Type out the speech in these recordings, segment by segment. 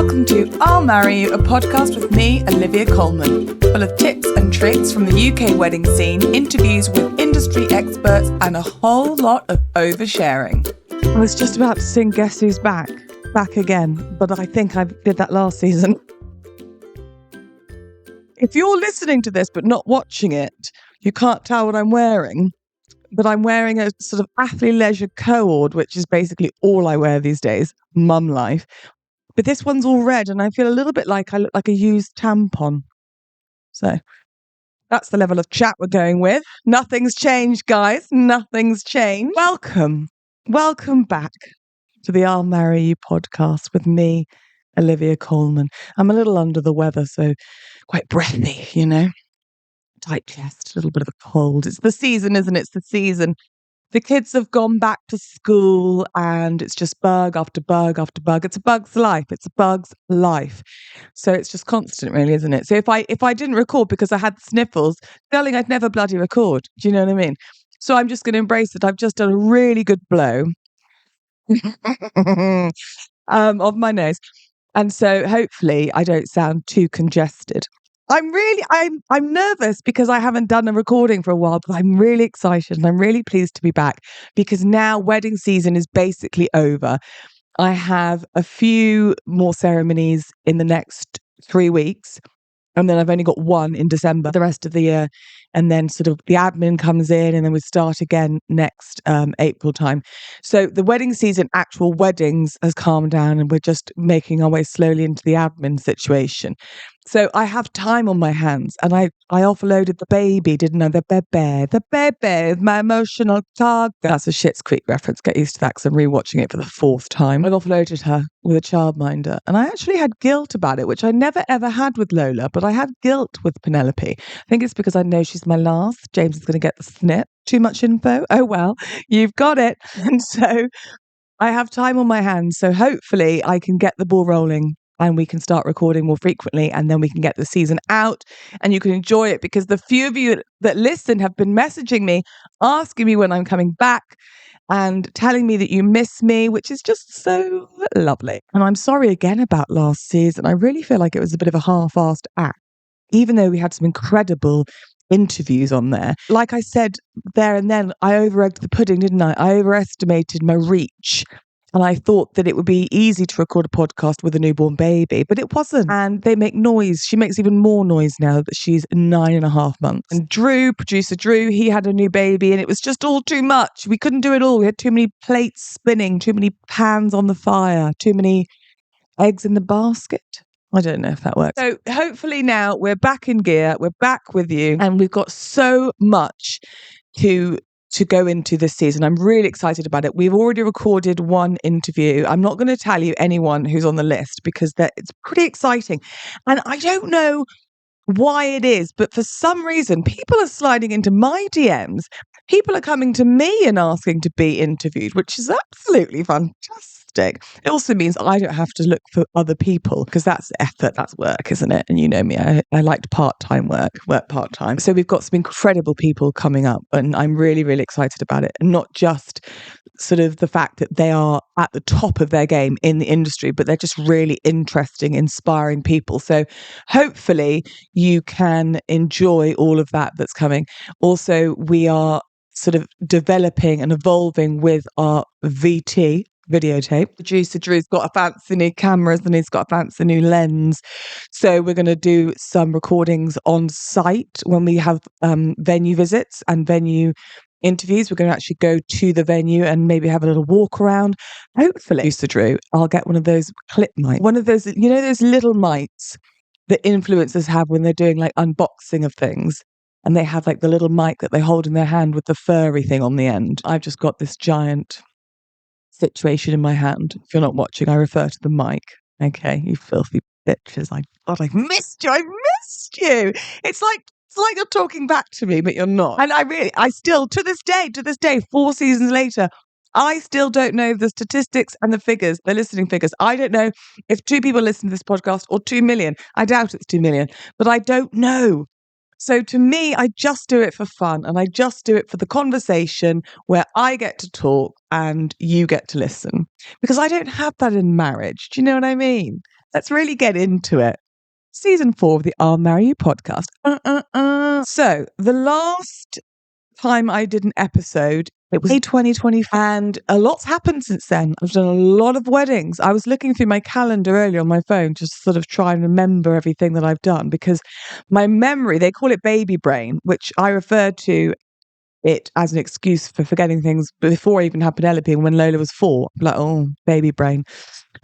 Welcome to I'll Marry You, a podcast with me, Olivia Coleman, full of tips and tricks from the UK wedding scene, interviews with industry experts, and a whole lot of oversharing. I was just about to sing Guess Who's Back again, but I think I did that last season. If you're listening to this but not watching it, you can't tell what I'm wearing, but I'm wearing a sort of athleisure cord, which is basically all I wear these days, mum life. But this one's all red and I feel a little bit like I look like a used tampon. So that's the level of chat we're going with. Nothing's changed, guys. Nothing's changed. Welcome back to the I'll Marry You podcast with me, Olivia Coleman. I'm a little under the weather, so quite breathy, you know. Tight chest, a little bit of a cold. It's the season, isn't it? It's the season. The kids have gone back to school and it's just bug after bug after bug. It's a bug's life. It's a bug's life. So it's just constant, really, isn't it? So if I didn't record because I had sniffles, darling, I'd never bloody record. Do you know what I mean? So I'm just going to embrace it. I've just done a really good blow of my nose. And so hopefully I don't sound too congested. I'm nervous because I haven't done a recording for a while, but I'm really excited and I'm really pleased to be back because now wedding season is basically over. I have a few more ceremonies in the next 3 weeks. And then I've only got one in December, the rest of the year. And then sort of the admin comes in and then we start again next April time. So the wedding season, actual weddings has calmed down and we're just making our way slowly into the admin situation. So I have time on my hands and I offloaded the baby, didn't I? The baby, my emotional target. That's a Schitt's Creek reference. Get used to that because I'm rewatching it for the 4th time. I've offloaded her with a childminder and I actually had guilt about it, which I never ever had with Lola, but I had guilt with Penelope. I think it's because I know she's my last. James is going to get the snip. Too much info? Oh well, you've got it. And so I have time on my hands. So hopefully I can get the ball rolling and we can start recording more frequently and then we can get the season out and you can enjoy it because the few of you that listen have been messaging me, asking me when I'm coming back and telling me that you miss me, which is just so lovely. And I'm sorry again about last season. I really feel like it was a bit of a half-assed act, even though we had some incredible interviews on there. Like I said there and then, I over-egged the pudding, didn't I? I overestimated my reach. And I thought that it would be easy to record a podcast with a newborn baby, but it wasn't. And they make noise. She makes even more noise now that she's 9.5 months. And Drew, producer Drew, he had a new baby and it was just all too much. We couldn't do it all. We had too many plates spinning, too many pans on the fire, too many eggs in the basket. I don't know if that works. So hopefully now we're back in gear. We're back with you and we've got so much to go into this season. I'm really excited about it. We've already recorded one interview. I'm not going to tell you anyone who's on the list because it's pretty exciting. And I don't know why it is, but for some reason, people are sliding into my DMs. People are coming to me and asking to be interviewed, which is absolutely fantastic. It also means I don't have to look for other people because that's effort, that's work, isn't it? And you know me, I liked part-time work part-time. So we've got some incredible people coming up and I'm really, really excited about it. And not just sort of the fact that they are at the top of their game in the industry, but they're just really interesting, inspiring people. So hopefully you can enjoy all of that that's coming. Also, we are sort of developing and evolving with our VT videotape. Producer Drew's got a fancy new cameras and he's got a fancy new lens. So we're going to do some recordings on site when we have venue visits and venue interviews. We're going to actually go to the venue and maybe have a little walk around. Hopefully, Producer Drew, I'll get one of those clip mics. One of those, you know, those little mics that influencers have when they're doing like unboxing of things. And they have like the little mic that they hold in their hand with the furry thing on the end. I've just got this giant situation in my hand. If you're not watching, I refer to the mic. Okay, you filthy bitches. I've missed you. I've missed you. It's like you're talking back to me, but you're not. And I still, to this day, 4 seasons later, I still don't know the statistics and the figures, the listening figures. I don't know if 2 people listen to this podcast or 2 million. I doubt it's 2 million, but I don't know. So to me, I just do it for fun and I just do it for the conversation where I get to talk and you get to listen. Because I don't have that in marriage. Do you know what I mean? Let's really get into it. Season 4 of the I'll Marry You podcast. So the last time I did an episode, it was May 2020, and a lot's happened since then. I've done a lot of weddings. I was looking through my calendar earlier on my phone, just sort of try and remember everything that I've done, because my memory, they call it baby brain, which I refer to it as an excuse for forgetting things before I even had Penelope. When Lola was 4, I'm like, oh, baby brain.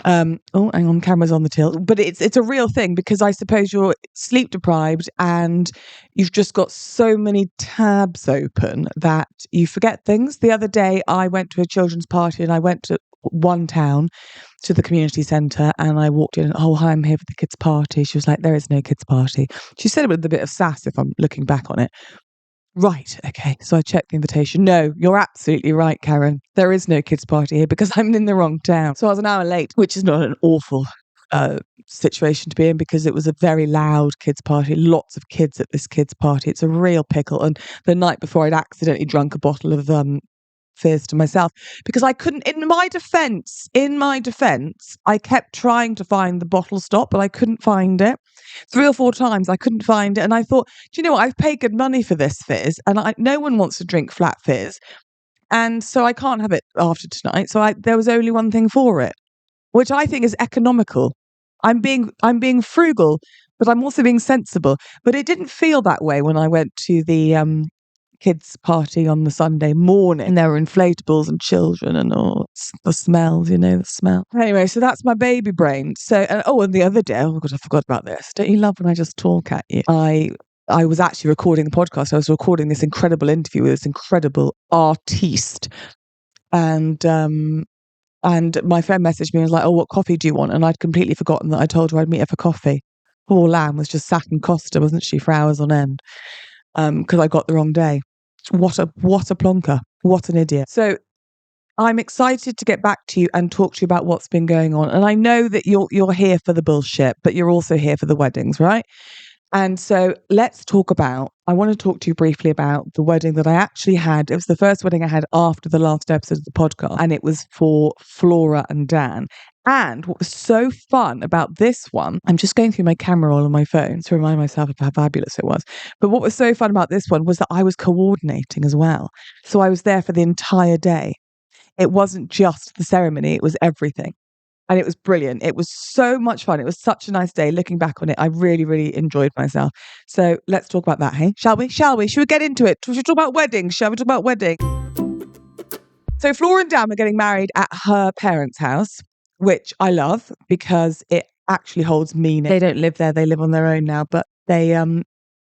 Oh, hang on, camera's on the tilt. But it's a real thing, because I suppose you're sleep deprived and you've just got so many tabs open that you forget things. The other day I went to a children's party, and I went to one town, to the community centre, and I walked in and, oh, hi, I'm here for the kids' party. She was like, there is no kids' party. She said it with a bit of sass, if I'm looking back on it. Right, okay, so I checked the invitation. No, you're absolutely right, Karen. There is no kids' party here because I'm in the wrong town. So I was an hour late, which is not an awful situation to be in, because it was a very loud kids' party. Lots of kids at this kids' party. It's a real pickle. And the night before, I'd accidentally drunk a bottle of fizz to myself, because I couldn't, in my defence, I kept trying to find the bottle stop, but I couldn't find it. 3 or 4 times I couldn't find it, and I thought, do you know what, I've paid good money for this fizz, and no one wants to drink flat fizz, and so I can't have it after tonight. So there was only one thing for it, which I think is economical. I'm being frugal, but I'm also being sensible. But it didn't feel that way when I went to the kids' party on the Sunday morning. And there were inflatables and children and all the smells, the smell. Anyway, so that's my baby brain. So, and the other day, oh God, I forgot about this. Don't you love when I just talk at you? I was actually recording a podcast. I was recording this incredible interview with this incredible artiste. And my friend messaged me and was like, oh, what coffee do you want? And I'd completely forgotten that I told her I'd meet her for coffee. Poor lamb was just sat in Costa, wasn't she, for hours on end. Because I got the wrong day. What a plonker. What an idiot. So I'm excited to get back to you and talk to you about what's been going on. And I know that you're here for the bullshit, but you're also here for the weddings, right? And so I want to talk to you briefly about the wedding that I actually had. It was the first wedding I had after the last episode of the podcast, and it was for Flora and Dan. And what was so fun about this one, I'm just going through my camera roll on my phone to remind myself of how fabulous it was. But what was so fun about this one was that I was coordinating as well. So I was there for the entire day. It wasn't just the ceremony, it was everything. And it was brilliant. It was so much fun. It was such a nice day. Looking back on it, I really, really enjoyed myself. So let's talk about that, hey? Shall we? Should we get into it? Should we talk about weddings? Shall we talk about weddings? So Flora and Dan were getting married at her parents' house, which I love because it actually holds meaning. They don't live there. They live on their own now, but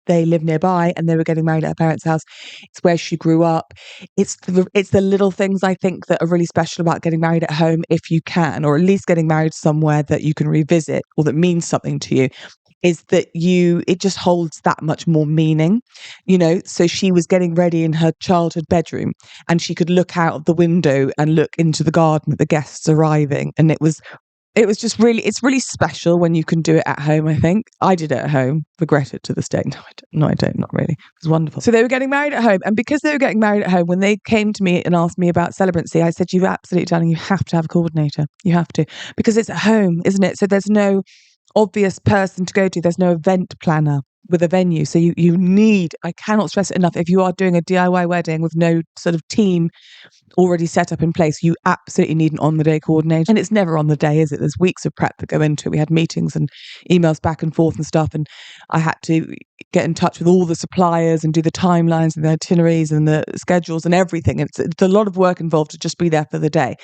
they live nearby, and they were getting married at her parents' house. It's where she grew up. It's the little things, I think, that are really special about getting married at home, if you can, or at least getting married somewhere that you can revisit or that means something to you, is that it just holds that much more meaning, So she was getting ready in her childhood bedroom, and she could look out of the window and look into the garden at the guests arriving, and it was just it's really special when you can do it at home, I think. I did it at home, regret it to this day. No, I don't, not really. It was wonderful. So they were getting married at home, and because they were getting married at home, when they came to me and asked me about celebrancy, I said, darling, you have to have a coordinator. You have to, because it's at home, isn't it? So there's no obvious person to go to. There's no event planner with a venue. So you need, I cannot stress it enough, if you are doing a DIY wedding with no sort of team already set up in place, you absolutely need an on-the-day coordinator. And it's never on the day, is it? There's weeks of prep that go into it. We had meetings and emails back and forth and stuff, and I had to get in touch with all the suppliers and do the timelines and the itineraries and the schedules and everything. It's a lot of work involved to just be there for the day.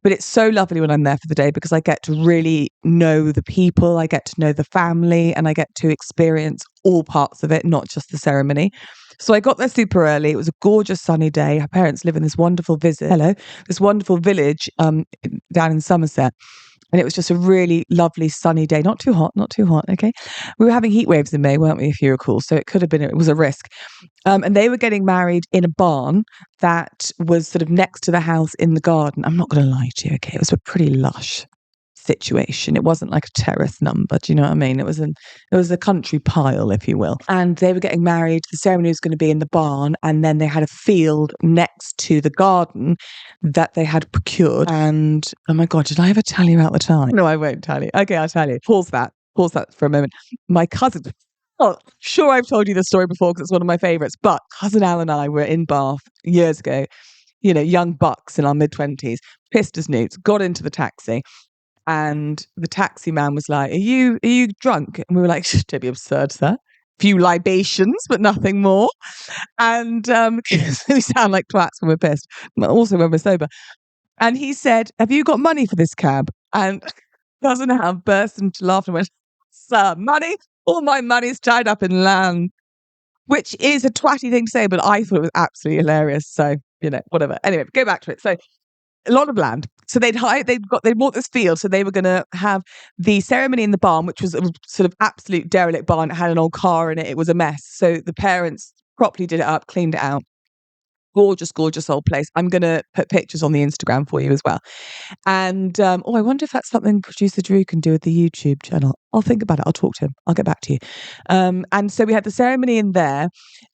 But it's so lovely when I'm there for the day, because I get to really know the people, I get to know the family, and I get to experience all parts of it, not just the ceremony. So I got there super early. It was a gorgeous sunny day. Her parents live in this wonderful village down in Somerset. And it was just a really lovely sunny day. Not too hot, okay? We were having heat waves in May, weren't we, if you recall? So it was a risk. And they were getting married in a barn that was sort of next to the house in the garden. I'm not going to lie to you, okay? It was pretty lush. situation. It wasn't like a terrace number. Do you know what I mean? It was a country pile, if you will. And they were getting married. The ceremony was going to be in the barn, and then they had a field next to the garden that they had procured. And oh my God, did I ever tell you about the time? No, I won't tell you. Okay, I'll tell you. Pause that for a moment. My cousin. Oh, sure, I've told you this story before because it's one of my favourites. But cousin Al and I were in Bath years ago, young bucks in our mid-20s, pissed as newts, got into the taxi, and the taxi man was like, "Are you drunk?" And we were like, "Don't be absurd, sir. Few libations, but nothing more." And 'cause we sound like twats when we're pissed, but also when we're sober. And he said, "Have you got money for this cab?" And cousin Al burst into laughter and went, "Sir, money? All my money's tied up in land." Which is a twatty thing to say, but I thought it was absolutely hilarious. So, whatever. Anyway, go back to it. So a lot of land. So they'd bought this field. So they were going to have the ceremony in the barn, which was a sort of absolute derelict barn. It had an old car in it. It was a mess. So the parents properly did it up, cleaned it out. Gorgeous, gorgeous old place. I'm going to put pictures on the Instagram for you as well. And, I wonder if that's something producer Drew can do with the YouTube channel. I'll think about it. I'll talk to him. I'll get back to you. And so we had the ceremony in there.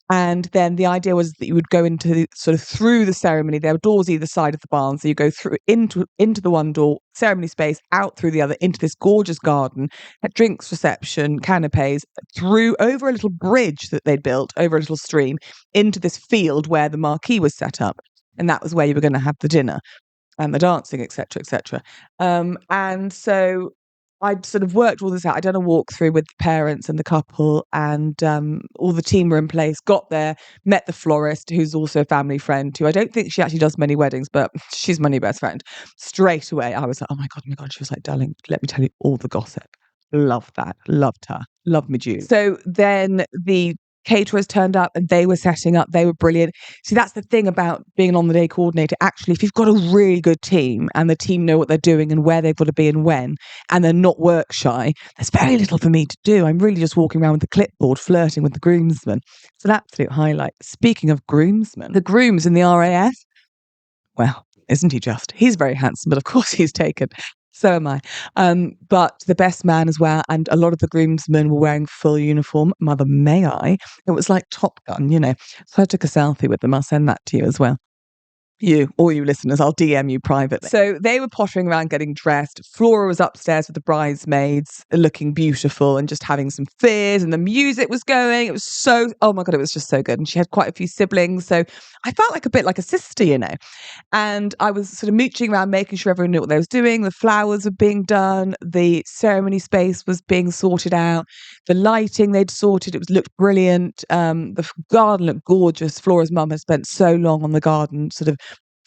And then the idea was that you would go into sort of through the ceremony. There were doors either side of the barn. So you go through into the one door, ceremony space, out through the other, into this gorgeous garden, a drinks reception, canapes, through over a little bridge that they'd built over a little stream into this field where the marquee was set up. And that was where you were going to have the dinner and the dancing, etc., etc. And so I'd sort of worked all this out. I'd done a walkthrough with the parents and the couple, and all the team were in place. Got there, met the florist, who's also a family friend, who I don't think she actually does many weddings, but she's my new best friend. Straight away, I was like, oh my God. She was like, darling, let me tell you all the gossip. Loved that. Loved her. Loved me, Jude. So then the caterers turned up and they were setting up. They were brilliant. See, that's the thing about being an on-the-day coordinator. Actually, if you've got a really good team and the team know what they're doing and where they've got to be and when, and they're not work shy, there's very little for me to do. I'm really just walking around with the clipboard, flirting with the groomsmen. It's an absolute highlight. Speaking of groomsmen, the grooms in the RAF, well, isn't he just? He's very handsome, but of course he's taken. So am I. But the best man as well. And a lot of the groomsmen were wearing full uniform. Mother, may I? It was like Top Gun, So I took a selfie with them. I'll send that to you as well. All you listeners, I'll DM you privately. So they were pottering around getting dressed. Flora was upstairs with the bridesmaids, looking beautiful and just having some fizz, and the music was going. It was oh my God, it was just so good. And she had quite a few siblings. So I felt like a bit like a sister, And I was sort of mooching around, making sure everyone knew what they was doing. The flowers were being done. The ceremony space was being sorted out. The lighting they'd sorted. It looked brilliant. The garden looked gorgeous. Flora's mum has spent so long on the garden, sort of,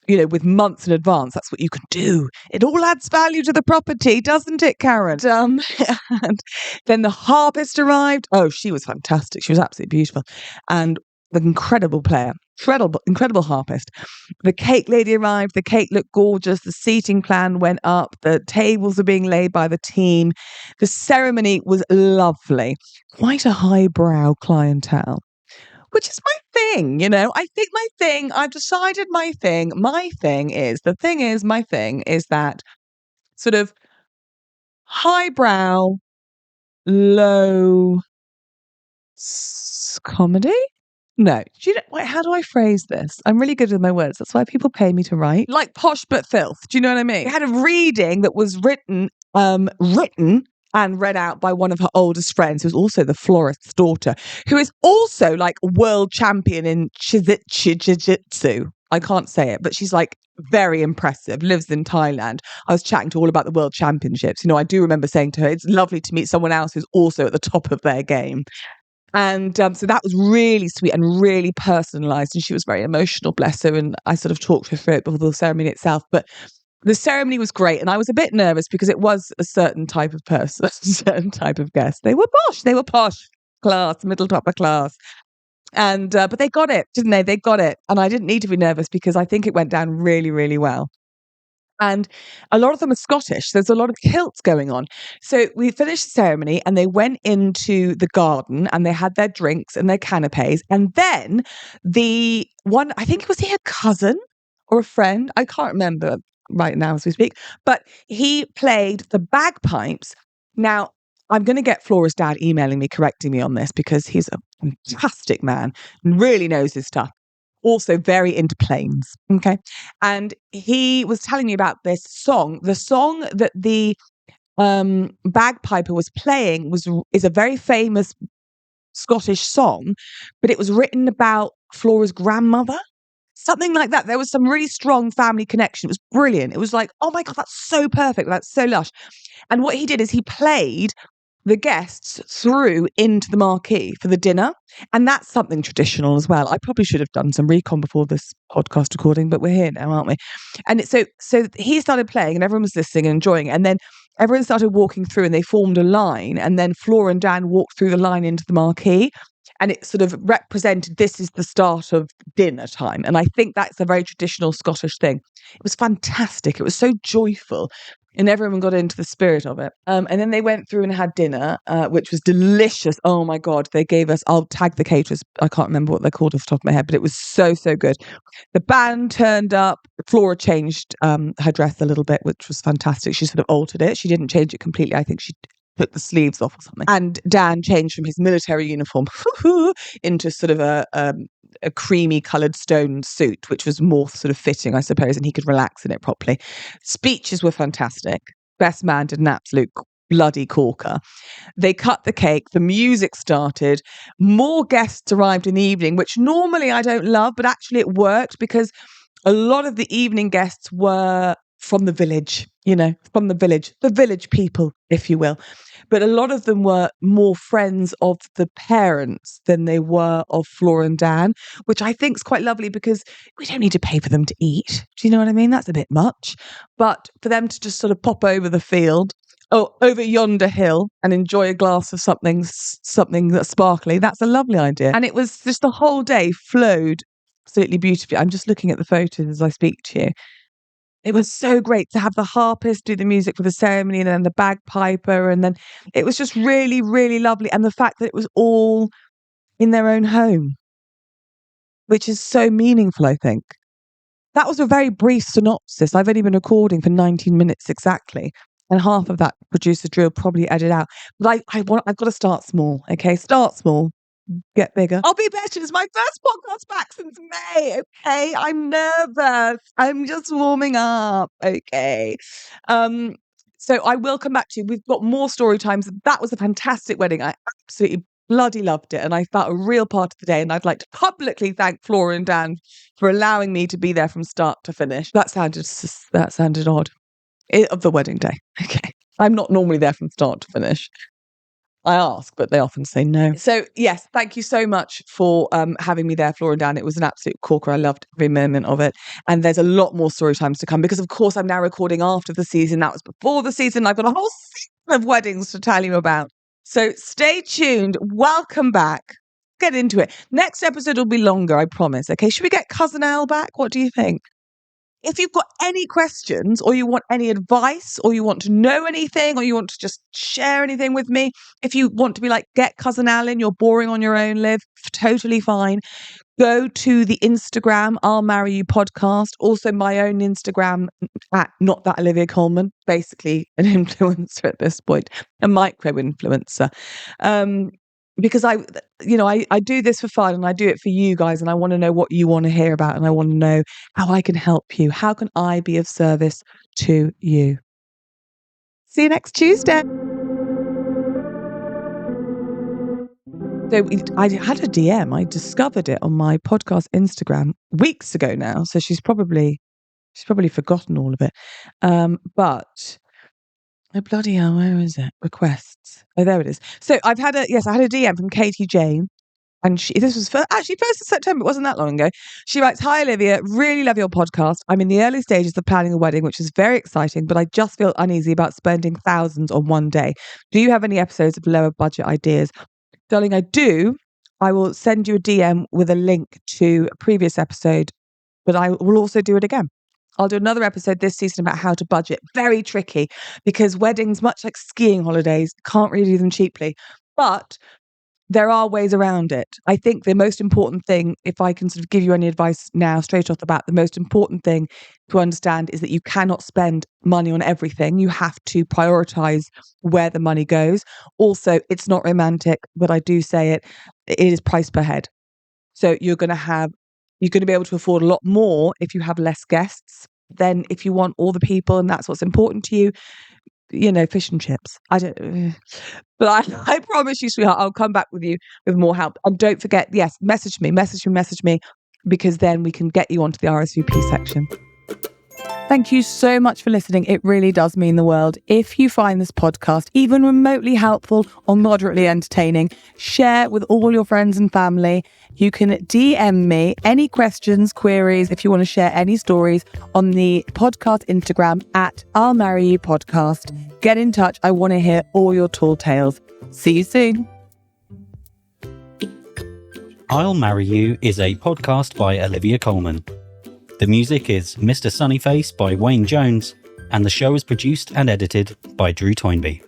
with months in advance. That's what you can do. It all adds value to the property, doesn't it, Karen? And then the harpist arrived. Oh, she was fantastic. She was absolutely beautiful. And the incredible player, incredible harpist. The cake lady arrived. The cake looked gorgeous. The seating plan went up. The tables were being laid by the team. The ceremony was lovely. Quite a highbrow clientele. Which is my thing, I think I've decided my thing is that sort of highbrow, low comedy? No. Wait, how do I phrase this? I'm really good with my words. That's why people pay me to write. Like posh but filth. Do you know what I mean? I had a reading that was written and read out by one of her oldest friends, who's also the florist's daughter, who is also like world champion in jiu-jitsu. I can't say it, but she's like very impressive, lives in Thailand. I was chatting to her all about the world championships. I do remember saying to her, it's lovely to meet someone else who's also at the top of their game. And so that was really sweet and really personalised. And she was very emotional, bless her. And I sort of talked her through it before the ceremony itself. But the ceremony was great. And I was a bit nervous because it was a certain type of person, a certain type of guest. They were posh, class, middle to upper class. And but they got it, didn't they? They got it. And I didn't need to be nervous because I think it went down really, really well. And a lot of them are Scottish. There's a lot of kilts going on. So we finished the ceremony and they went into the garden and they had their drinks and their canapes. And then the one, I think, was he a cousin or a friend? I can't remember. right now as we speak. But he played the bagpipes. Now, I'm going to get Flora's dad emailing me, correcting me on this, because he's a fantastic man and really knows his stuff. Also very into planes. Okay. And he was telling me about this song. The song that the bagpiper was playing is a very famous Scottish song, but it was written about Flora's grandmother. Something like that. There was some really strong family connection. It was brilliant. It was like, oh my God, that's so perfect. That's so lush. And what he did is he played the guests through into the marquee for the dinner. And that's something traditional as well. I probably should have done some recon before this podcast recording, but we're here now, aren't we? And so he started playing and everyone was listening and enjoying it. And then everyone started walking through and they formed a line. And then Flora and Dan walked through the line into the marquee. And it sort of represented this is the start of dinner time. And I think that's a very traditional Scottish thing. It was fantastic. It was so joyful. And everyone got into the spirit of it. And then they went through and had dinner, which was delicious. Oh my God. They gave us, I'll tag the caterers. I can't remember what they're called off the top of my head, but it was so, so good. The band turned up. Flora changed her dress a little bit, which was fantastic. She sort of altered it. She didn't change it completely. I think she took the sleeves off or something. And Dan changed from his military uniform into sort of a creamy coloured stone suit, which was more sort of fitting, I suppose, and he could relax in it properly. Speeches were fantastic. Best man did an absolute bloody corker. They cut the cake. The music started. More guests arrived in the evening, which normally I don't love, but actually it worked because a lot of the evening guests were from the village, from the village people, if you will. But a lot of them were more friends of the parents than they were of Flora and Dan, which I think is quite lovely because we don't need to pay for them to eat. Do you know what I mean? That's a bit much. But for them to just sort of pop over the field, over yonder hill and enjoy a glass of something that's sparkly, that's a lovely idea. And it was just the whole day flowed absolutely beautifully. I'm just looking at the photos as I speak to you. It was so great to have the harpist do the music for the ceremony and then the bagpiper. And then it was just really, really lovely. And the fact that it was all in their own home, which is so meaningful, I think. That was a very brief synopsis. I've only been recording for 19 minutes exactly. And half of that producer Drew will probably edit out. But I've got to start small, okay? Start small. Get bigger. I'll be better. It's my first podcast back since May. Okay. I'm nervous. I'm just warming up. Okay. So I will come back to you. We've got more story times. That was a fantastic wedding. I absolutely bloody loved it. And I felt a real part of the day. And I'd like to publicly thank Flora and Dan for allowing me to be there from start to finish. That sounded odd. Of the wedding day. Okay. I'm not normally there from start to finish. I ask, but they often say no. So yes, thank you so much for having me there, Flora and Dan. It was an absolute corker. I loved every moment of it. And there's a lot more story times to come because, of course, I'm now recording after the season. That was before the season. I've got a whole season of weddings to tell you about. So stay tuned. Welcome back. Get into it. Next episode will be longer, I promise. Okay, should we get Cousin Al back? What do you think? If you've got any questions or you want any advice or you want to know anything or you want to just share anything with me, if you want to be like, get Cousin Alan, you're boring on your own, Liv, totally fine. Go to the Instagram, I'll Marry You podcast. Also my own Instagram at Not That Olivia Coleman, basically an influencer at this point, a micro influencer. Because I do this for fun and I do it for you guys and I want to know what you want to hear about and I want to know how I can help you. How can I be of service to you? See you next Tuesday. So I had a DM. I discovered it on my podcast Instagram weeks ago now. So she's probably forgotten all of it. But oh, bloody hell, where is it? Requests. Oh, there it is. So I had a DM from Katie Jane. And this was actually 1st of September. It wasn't that long ago. She writes, "Hi, Olivia. Really love your podcast. I'm in the early stages of planning a wedding, which is very exciting, but I just feel uneasy about spending thousands on one day. Do you have any episodes of lower budget ideas?" Darling, I do. I will send you a DM with a link to a previous episode, but I will also do it again. I'll do another episode this season about how to budget. Very tricky because weddings, much like skiing holidays, can't really do them cheaply. But there are ways around it. I think the most important thing, if I can sort of give you any advice now, straight off the bat, the most important thing to understand is that you cannot spend money on everything. You have to prioritize where the money goes. Also, it's not romantic, but I do say it is price per head. So you're going to be able to afford a lot more if you have less guests than if you want all the people and that's what's important to you. Fish and chips. But I promise you, sweetheart, I'll come back with you with more help. And don't forget, yes, message me, because then we can get you onto the RSVP section. Thank you so much for listening. It really does mean the world. If you find this podcast even remotely helpful or moderately entertaining, share with all your friends and family. You can DM me any questions, queries, if you want to share any stories on the podcast Instagram at I'll Marry You Podcast. Get in touch. I want to hear all your tall tales. See you soon. I'll Marry You is a podcast by Olivia Coleman. The music is Mr. Sunnyface by Wayne Jones, and the show is produced and edited by Drew Toynbee.